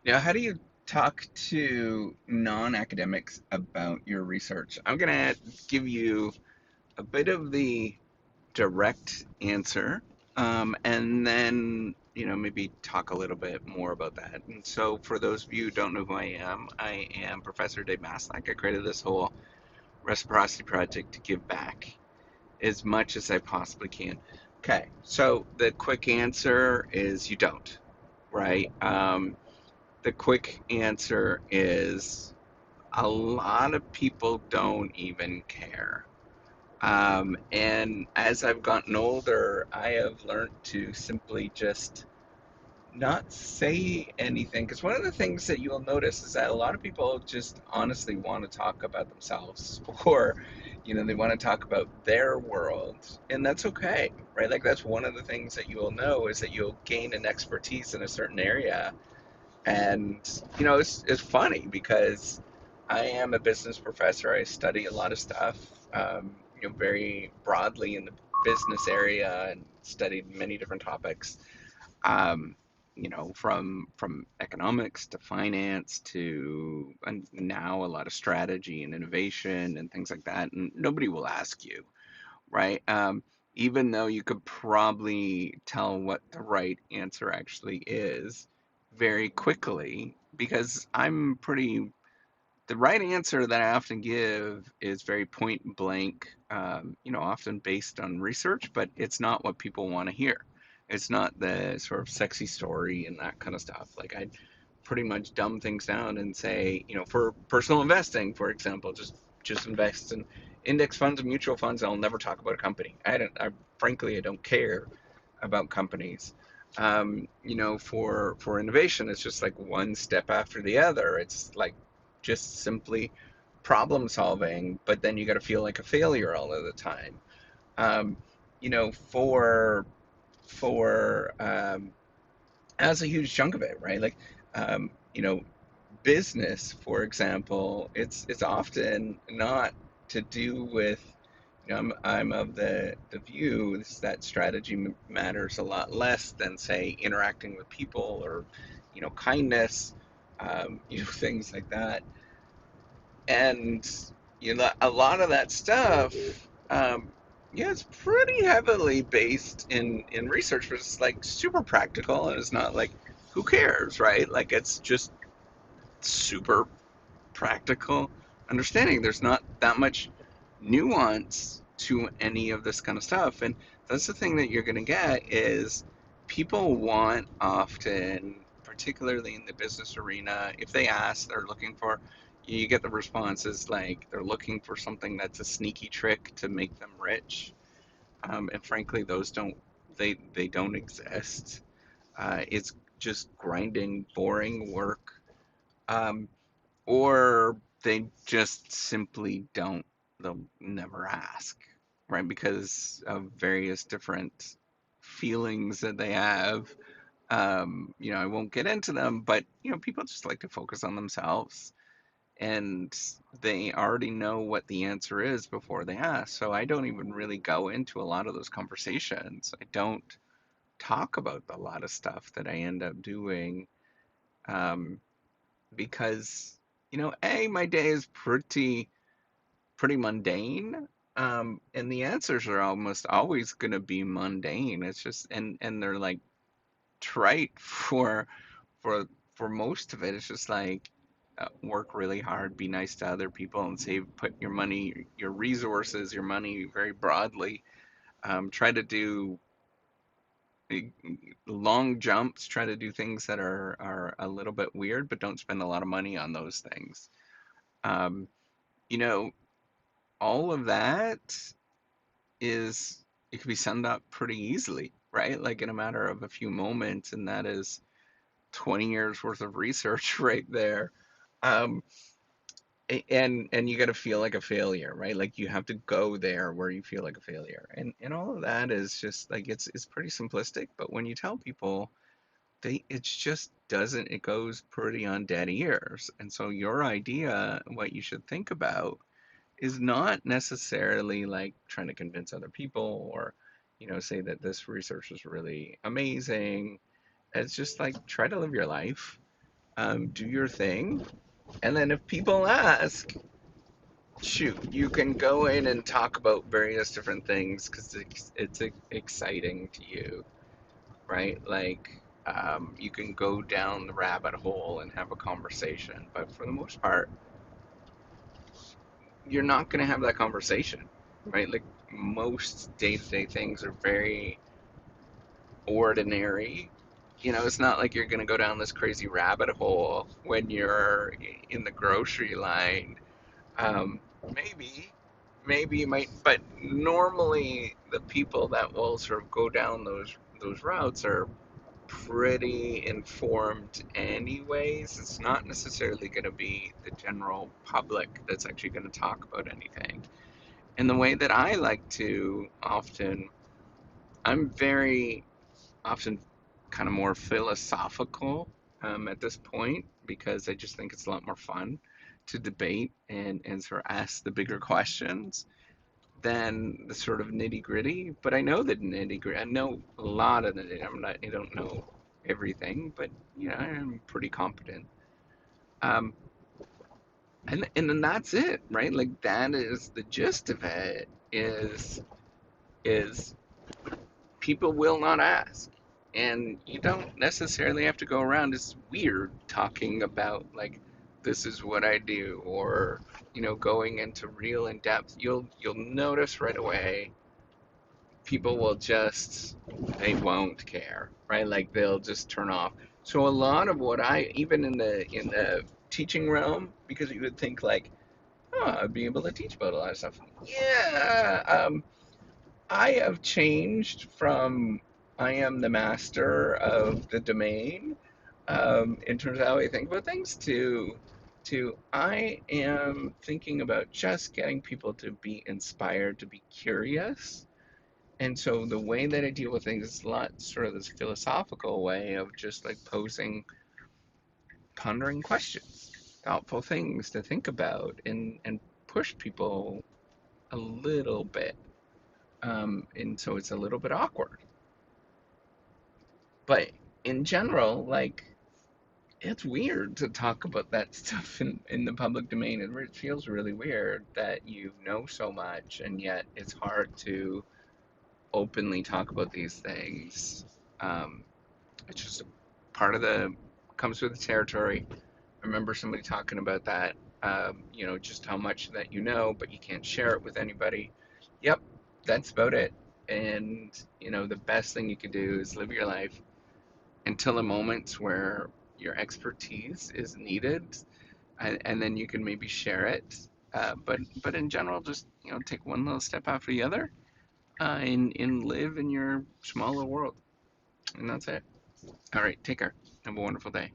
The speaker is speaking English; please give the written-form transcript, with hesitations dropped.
Now, how do you talk to non-academics about your research? I'm going to give you a bit of the direct answer, and then, maybe talk a little bit more about that. And so, for those of you who don't know who I am Professor Dave Maslach. I created this whole reciprocity project to give back as much as I possibly can. Okay, so the quick answer is you don't, right? The quick answer is a lot of people don't even care. And as I've gotten older, I have learned to simply just not say anything. Because one of the things that you'll notice is that a lot of people just honestly want to talk about themselves, or, they want to talk about their world. And that's okay, right? Like, that's one of the things that you will know is that you'll gain an expertise in a certain area. And, it's funny because I am a business professor. I study a lot of stuff, very broadly in the business area, and studied many different topics, um, from economics to finance to, and now a lot of strategy and innovation and things like that. And nobody will ask you, right? Even though you could probably tell what the right answer actually is very quickly, because the right answer that I often give is very point blank, often based on research, but it's not what people want to hear. It's not the sort of sexy story and that kind of stuff. Like, I pretty much dumb things down and say, for personal investing, for example, just invest in index funds and mutual funds. I'll never talk about a company. Frankly, I don't care about companies. For innovation, it's just like one step after the other. It's like just simply problem solving, but then you got to feel like a failure all of the time. Um, you know, for That's a huge chunk of it, right? Like, um, you know, business, for example, it's often not to do with, I'm of the view that strategy matters a lot less than, say, interacting with people, or, kindness, things like that. And, a lot of that stuff, yeah, it's pretty heavily based in research, but it's like super practical, and it's not like, who cares, right? Like, it's just super practical understanding. There's not that much nuance to any of this kind of stuff. And that's the thing that you're going to get is people want often, particularly in the business arena, if they ask, they're looking for, you get the responses like they're looking for something that's a sneaky trick to make them rich. And frankly, those they don't exist. It's just grinding, boring work. Um, or they just simply don't, they'll never ask, right? Because of various different feelings that they have. I won't get into them, but, people just like to focus on themselves, and they already know what the answer is before they ask. So I don't even really go into a lot of those conversations. I don't talk about a lot of stuff that I end up doing, um, because, my day is pretty mundane. And the answers are almost always going to be mundane. It's just, and they're like trite for for most of it. It's just like, work really hard, be nice to other people, and put your money, your resources, your money very broadly. Try to do long jumps. Try to do things that are a little bit weird, but don't spend a lot of money on those things. Um, you know, all of that is, it can be summed up pretty easily, right? Like, in a matter of a few moments, and that is 20 years worth of research right there. Um, and you got to feel like a failure, right? Like, you have to go there where you feel like a failure, and all of that is just like, it's pretty simplistic. But when you tell people, it just doesn't. It goes pretty on dead ears. And so your idea, what you should think about, is not necessarily like trying to convince other people, or, say that this research is really amazing. It's just like, try to live your life, do your thing, and then if people ask, shoot, you can go in and talk about various different things because it's exciting to you, right? Like, you can go down the rabbit hole and have a conversation, but for the most part, you're not going to have that conversation, right? Like, most day to day things are very ordinary. It's not like you're going to go down this crazy rabbit hole when you're in the grocery line. Um, maybe, maybe you might, but normally the people that will sort of go down those routes are pretty informed anyways. It's not necessarily going to be the general public that's actually going to talk about anything. And the way that I like to often, I'm very often kind of more philosophical at this point because I just think it's a lot more fun to debate and sort of ask the bigger questions than the sort of nitty gritty. But I know the nitty gritty. I know a lot of it. I don't know everything, but I'm pretty competent. Um, and then that's it, right? Like that is the gist of it. Is people will not ask. And you don't necessarily have to go around as weird talking about like this is what I do or going into real in depth. You'll notice right away people will just they won't care, right? Like they'll just turn off. So a lot of what I even in the teaching realm because you would think like, oh, I'd be able to teach about a lot of stuff. Yeah, I have changed from I am the master of the domain in terms of how I think about things to I am thinking about just getting people to be inspired, to be curious. And so the way that I deal with things is a lot sort of this philosophical way of just like posing, pondering questions, thoughtful things to think about and push people a little bit. And so it's a little bit awkward. But in general, like it's weird to talk about that stuff in the public domain. It feels really weird that you know so much and yet it's hard to openly talk about these things. Um, it's just a part of the comes with the territory. I remember somebody talking about that. Just how much that you know, but you can't share it with anybody. Yep, that's about it. And the best thing you can do is live your life until the moments where your expertise is needed, and then you can maybe share it. But in general, just take one little step after the other, and live in your smaller world, and that's it. All right, take care. Have a wonderful day.